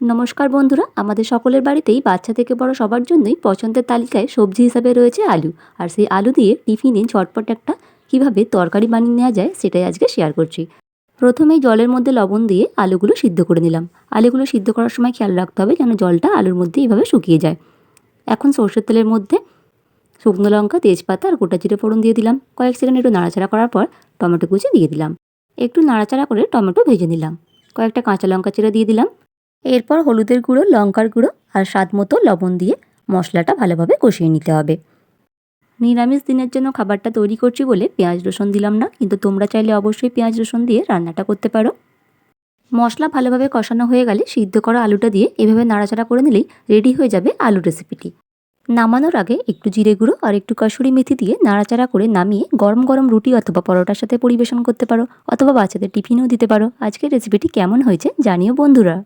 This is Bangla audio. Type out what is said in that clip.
নমস্কার বন্ধুরা, আমাদের সকলের বাড়িতেই বাচ্চা থেকে বড় সবার জন্যই পছন্দের তালিকায় সবজি হিসাবে রয়েছে আলু। আর সেই আলু দিয়ে টিফিনে ঝটপট একটা কীভাবে তরকারি বানিয়ে নেওয়া যায় সেটাই আজকে শেয়ার করছি। প্রথমেই জলের মধ্যে লবণ দিয়ে আলুগুলো সিদ্ধ করে নিলাম। আলুগুলো সিদ্ধ করার সময় খেয়াল রাখতে হবে যেন জলটা আলুর মধ্যে এইভাবে শুকিয়ে যায়। এখন সর্ষের তেলের মধ্যে শুকনো লঙ্কা, তেজপাতা আর গোটা জিরে ফোড়ন দিয়ে দিলাম। কয়েক সেকেন্ড একটু নাড়াচাড়া করার পর টমেটো কুচি দিয়ে দিলাম। একটু নাড়াচাড়া করে টমেটো ভেজে নিলাম। কয়েকটা কাঁচা লঙ্কা চিড়ে দিয়ে দিলাম। এরপর হলুদের গুঁড়ো, লঙ্কার গুঁড়ো আর স্বাদ মতো লবণ দিয়ে মশলাটা ভালোভাবে কষিয়ে নিতে হবে। নিরামিষ দিনের জন্য খাবারটা তৈরি করছি বলে পেঁয়াজ রসুন দিলাম না, কিন্তু তোমরা চাইলে অবশ্যই পেঁয়াজ রসুন দিয়ে রান্নাটা করতে পারো। মশলা ভালোভাবে কষানো হয়ে গেলে সিদ্ধ করা আলুটা দিয়ে এভাবে নাড়াচাড়া করে নিলেই রেডি হয়ে যাবে আলু রেসিপিটি। নামানোর আগে একটু জিরে গুঁড়ো আর একটু কসুরি মেথি দিয়ে নাড়াচাড়া করে নামিয়ে গরম গরম রুটি অথবা পরোটার সাথে পরিবেশন করতে পারো, অথবা বাচ্চাদের টিফিনেও দিতে পারো। আজকের রেসিপিটি কেমন হয়েছে জানিও বন্ধুরা।